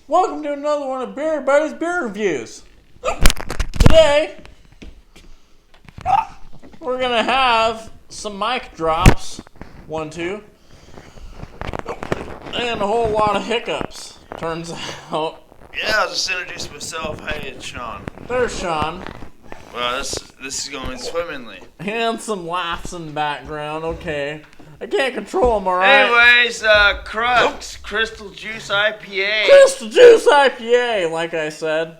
Welcome to another one of Beer Buddy's Beer Reviews. Today, we're gonna have some mic drops, 1, 2, and a whole lot of hiccups, turns out. Yeah, I'll just introduce myself. Hey, it's Sean. There's Sean. Well, this is going swimmingly. And some laughs in the background, okay. I can't control them, alright? Anyways, Crux, Crystal Juice IPA. Crystal Juice IPA, like I said.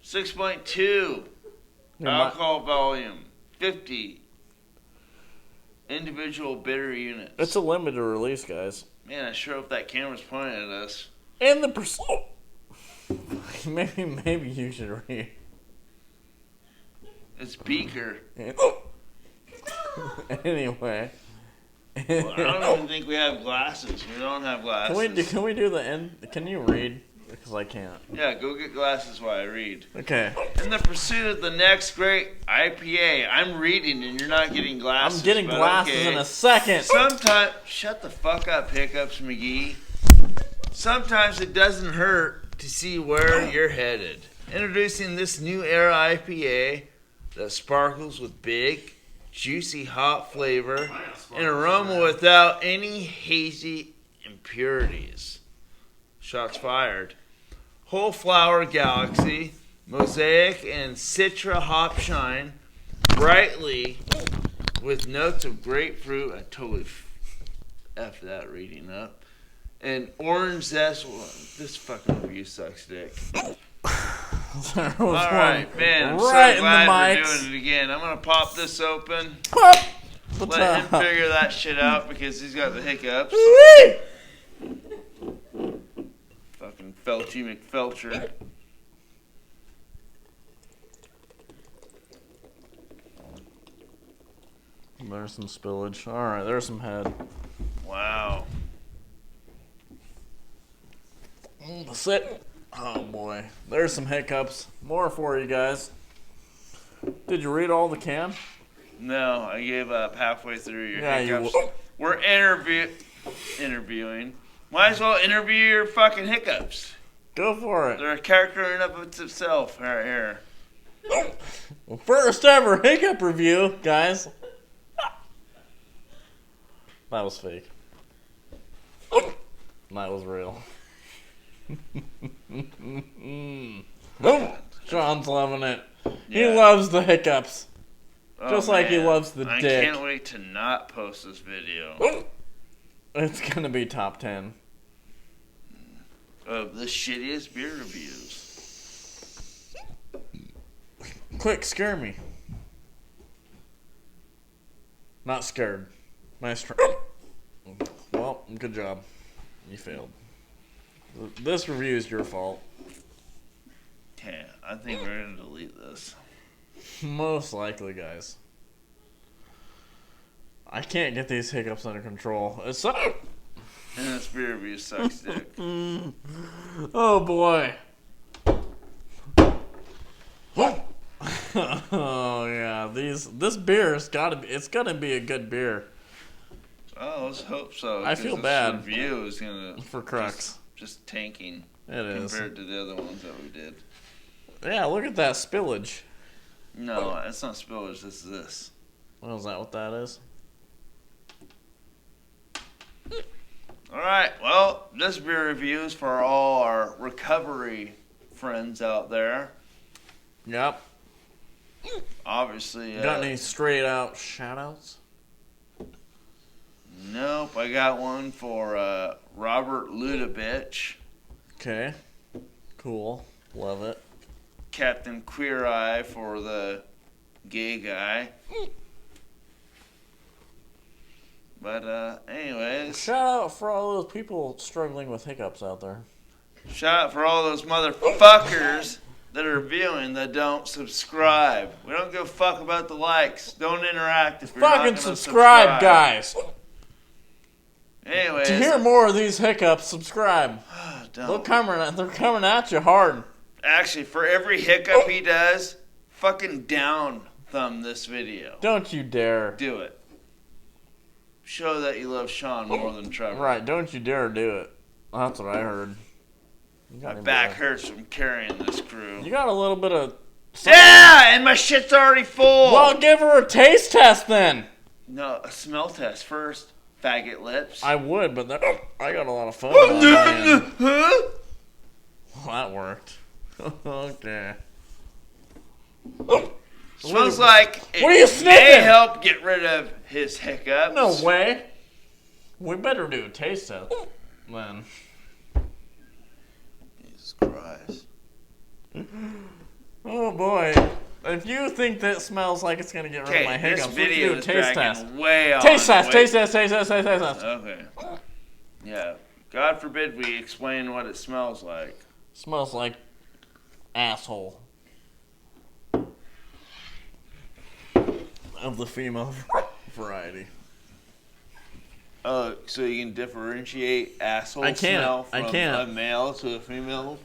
6.2 alcohol volume. 50 individual bitter units. It's a limited release, guys. Man, I sure hope that camera's pointing at us. And the maybe you should read. It's Beaker. Anyway. Well, I don't even think we have glasses. We don't have glasses. Can we do the end? Can you read? Because I can't. Yeah, go get glasses while I read. Okay. In the pursuit of the next great IPA, I'm reading and you're not getting glasses. I'm getting glasses in a second. Sometimes, shut the fuck up, Hiccups McGee. Sometimes it doesn't hurt to see where you're headed. Introducing this new era IPA that sparkles with big, juicy hop flavor and aroma without any hazy impurities. Shots fired. Whole flower galaxy, mosaic, and citra hop shine brightly with notes of grapefruit. I totally F that reading up. And orange zest. Well, this fucking review sucks, dick. Alright, man, I'm right so glad we're doing it again. I'm gonna pop this open. Pop! Let him figure that shit out because he's got the hiccups. Fucking Felchy McFelcher. There's some spillage. Alright, there's some head. Wow. Sit. Oh boy. There's some hiccups. More for you guys. Did you read all the can? No, I gave up halfway through your Yeah, hiccups. We're interviewing. Might as well interview your fucking hiccups. Go for it. They're a character in and of itself right here. Well, first ever hiccup review, guys. That was fake. That was real. Sean's loving it. He loves the hiccups. Just like he loves the dick. I can't wait to not post this video. It's gonna be top 10 of the shittiest beer reviews. Quick, scare me. Not scared. Nice try. Well, good job. You failed. This review is your fault. Yeah, I think we're gonna delete this. Most likely, guys. I can't get these hiccups under control. It's so. And this beer review sucks, dick. Oh boy. Oh yeah, this beer's it's gotta be a good beer. Oh, let's hope so. I feel bad. This review is gonna for Crux. Just tanking. It is compared to the other ones that we did. Yeah, look at that spillage. No, it's not spillage. This is this. Well, is that what that is? All right. Well, this beer review is for all our recovery friends out there. Yep. Obviously. Got any straight out shout outs? Nope. I got one for Robert Ludovich. Okay. Cool. Love it. Captain Queer Eye for the gay guy. But anyways. Shout out for all those people struggling with hiccups out there. Shout out for all those motherfuckers that are viewing that don't subscribe. We don't give a fuck about the likes. Don't interact if you're not fucking gonna subscribe, guys. Anyways. To hear more of these hiccups, subscribe. They're coming at you hard. Actually, for every hiccup he does, fucking down thumb this video. Don't you dare. Do it. Show that you love Sean more than Trevor. Right, don't you dare do it. That's what I heard. My back hurts from carrying this crew. You got a little bit of... Yeah, and my shit's already full. Well, give her a taste test then. No, a smell test first. Faggot lips. I would, but I got a lot of fun on my end. Huh? Well, that worked. Okay. Smells like it What are you may sniffing? help get rid of his hiccups. No way. We better do a taste test then. Jesus Christ. Oh boy. If you think that smells like it's going to get rid of my this hiccups, we can video do a is taste dragging test. way on. Taste test, taste test, taste test, taste test. Okay. Yeah. God forbid we explain what it smells like. Smells like asshole. Of the female variety. Oh, so you can differentiate asshole I can't. smell from I can't. a male to a female?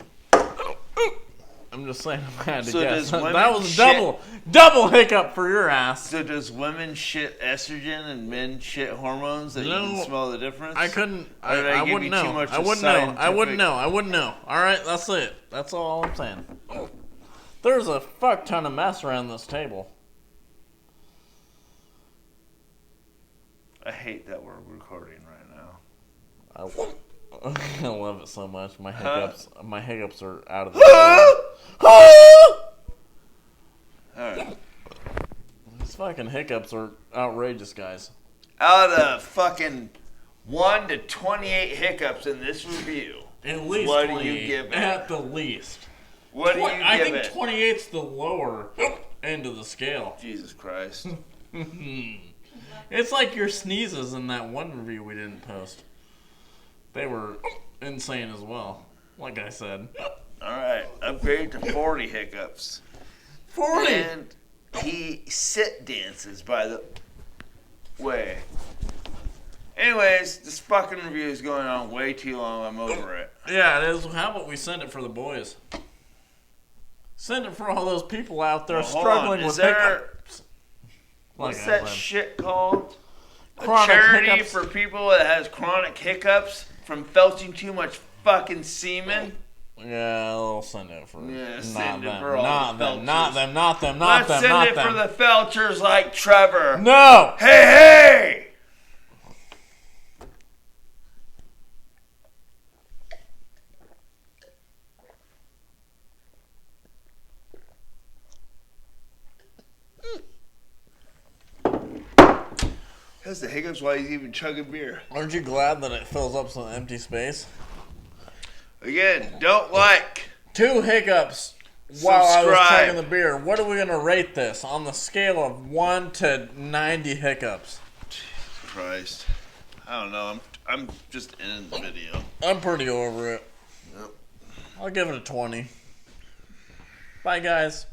I'm just saying I had to So guess. does women That was a shit- double hiccup for your ass. So does women shit estrogen and men shit hormones that you No, can smell the difference? I couldn't. Or did I I give wouldn't you know. too much I of wouldn't know. I scientific- wouldn't know. I wouldn't know. All right, that's it. That's all I'm saying. There's a fuck ton of mess around this table. I hate that we're recording right now. I love it so much. My hiccups are out of the Alright. These fucking hiccups are outrageous, guys. Out of fucking 1 to 28 hiccups in this review, At least what do 28. you give it? At the least. What do you I give think it? 28's the lower end of the scale. Jesus Christ. It's like your sneezes in that one review we didn't post. They were insane as well. Like I said. Alright, upgrade to 40 hiccups. 40! And he sit dances, by the way. Anyways, this fucking review is going on way too long. I'm over it. Yeah, it is. How about we send it for the boys? Send it for all those people out there Well, hold struggling on. with Is there- hiccups. What's Like I that said. shit called? Chronic A charity hiccups. for people that has chronic hiccups from felching too much fucking semen. Yeah, they'll send it for. Yeah, not send it them. for all Not the them. Not felchers. them. Not them. Not Let's them. send Not it them. for the felchers like Trevor. No! Hey, hey! Has the hiccups while he's even chugging beer. Aren't you glad that it fills up some empty space? Again, don't like. 2 hiccups while I was Subscribe. chugging the beer. What are we going to rate this on the scale of 1 to 90 hiccups? Christ. I don't know. I'm just ending the video. I'm pretty over it. Yep. I'll give it a 20. Bye, guys.